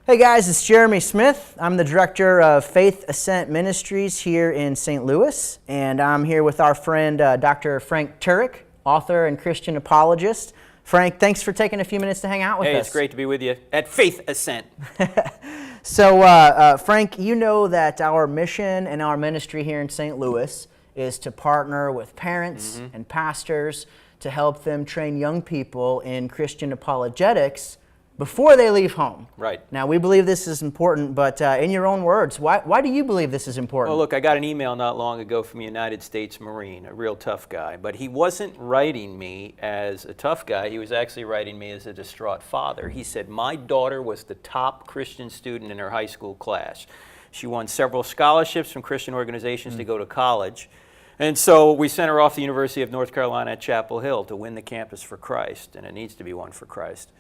Hey guys, it's Jeremy Smith. I'm the director of Faith Ascent Ministries here in St. Louis, and I'm here with our friend Dr. Frank Turek, author and Christian apologist. Frank, thanks for taking a few minutes to hang out with us. Hey, it's great to be with you at Faith Ascent. So, Frank, you know that our mission and our ministry here in St. Louis is to partner with parents and pastors to help them train young people in Christian apologetics before they leave home. Right. Now, we believe this is important, but in your own words, why do you believe this is important? Well, look, I got an email not long ago from a United States Marine, a real tough guy, but he wasn't writing me as a tough guy. He was actually writing me as a distraught father. He said, my daughter was the top Christian student in her high school class. She won several scholarships from Christian organizations to go to college. And so we sent her off to the University of North Carolina at Chapel Hill to win the campus for Christ, and it needs to be one for Christ.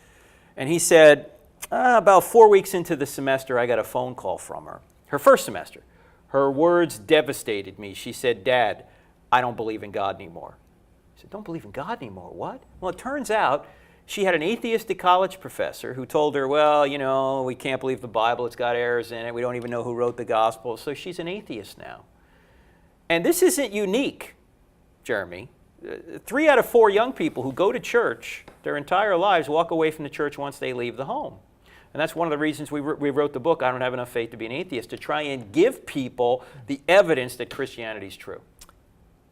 And he said, about 4 weeks into the semester, I got a phone call from her. Her first semester. Her words devastated me. She said, Dad, I don't believe in God anymore. I said, don't believe in God anymore? What? Well, it turns out she had an atheistic college professor who told her, well, you know, we can't believe the Bible. It's got errors in it. We don't even know who wrote the gospel. So she's an atheist now. And this isn't unique, Jeremy. 3 out of 4 young people who go to church their entire lives walk away from the church once they leave the home. And that's one of the reasons we wrote the book, I Don't Have Enough Faith to Be an Atheist, to try and give people the evidence that Christianity is true.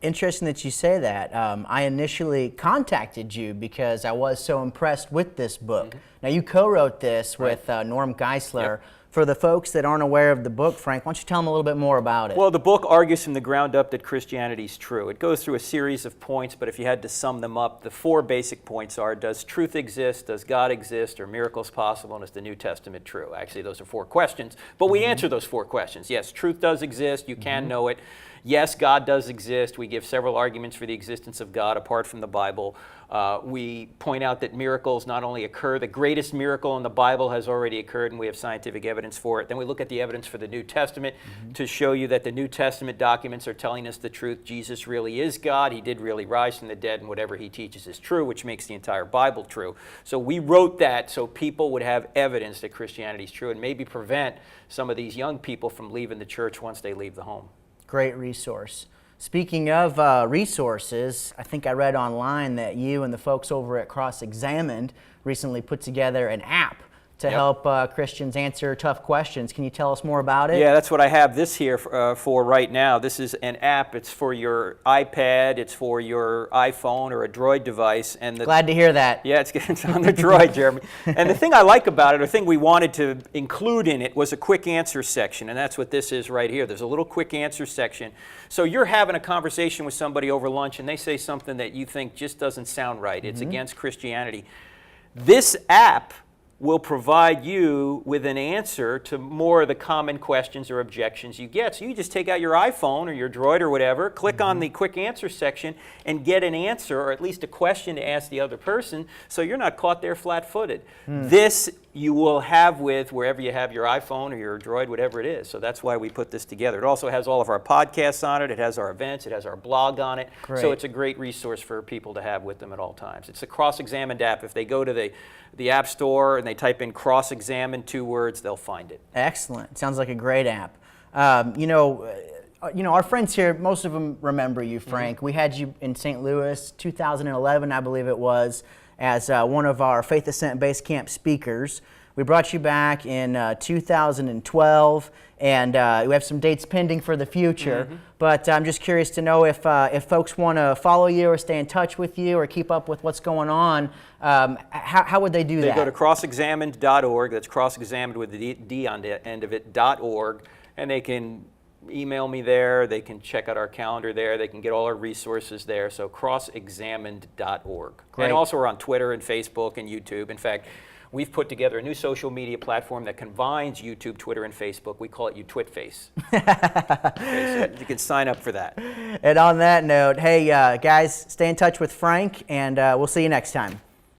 Interesting that you say that. I initially contacted you because I was so impressed with this book. Now, you co-wrote this with Norm Geisler. Yep. For the folks that aren't aware of the book, Frank, why don't you tell them a little bit more about it? Well, the book argues from the ground up that Christianity is true. It goes through a series of points, but if you had to sum them up, the 4 basic points are, does truth exist, does God exist, are miracles possible, and is the New Testament true? Actually, those are 4 questions, but we answer those 4 questions. Yes, truth does exist, you can know it. Yes, God does exist. We give several arguments for the existence of God apart from the Bible. We point out that miracles not only occur, the greatest miracle in the Bible has already occurred, and we have scientific evidence for it. Then we look at the evidence for the New Testament to show you that the New Testament documents are telling us the truth. Jesus really is God. He did really rise from the dead, and whatever he teaches is true, which makes the entire Bible true. So we wrote that so people would have evidence that Christianity is true and maybe prevent some of these young people from leaving the church once they leave the home. Great resource. Speaking of resources, I think I read online that you and the folks over at Cross-Examined recently put together an app to help Christians answer tough questions. Can you tell us more about it? Yeah, that's what I have this here for right now. This is an app. It's for your iPad. It's for your iPhone or a Droid device. And Glad to hear that. Yeah, it's on the Droid, Jeremy. And the thing I like about it, or the thing we wanted to include in it, was a quick answer section. And that's what this is right here. There's a little quick answer section. So you're having a conversation with somebody over lunch, and they say something that you think just doesn't sound right. It's against Christianity. This app will provide you with an answer to more of the common questions or objections you get. So you just take out your iPhone or your Droid or whatever, click on the quick answer section, and get an answer, or at least a question to ask the other person, so you're not caught there flat-footed. This you will have with wherever you have your iPhone or your Droid, whatever it is. So that's why we put this together. It also has all of our podcasts on it. It has our events. It has our blog on it. Great. So it's a great resource for people to have with them at all times. It's a Cross-Examined app. If they go to the App Store and they type in Cross-Examined, 2 words, they'll find it. Excellent. Sounds like a great app. You know, our friends here, most of them remember you, Frank. We had you in St. Louis, 2011, I believe it was, as one of our Faith Ascent Base Camp speakers. We brought you back in 2012, and we have some dates pending for the future. But I'm just curious to know if folks want to follow you or stay in touch with you or keep up with what's going on, how would they do that? They go to crossexamined.org. That's cross-examined with the D on the end of it, .org, and they can email me there. They can check out our calendar there. They can get all our resources there. So crossexamined.org. Great. And also we're on Twitter and Facebook and YouTube. In fact, we've put together a new social media platform that combines YouTube, Twitter, and Facebook. We call it UTwitface. Okay, so you can sign up for that. And on that note, hey guys, stay in touch with Frank, and we'll see you next time.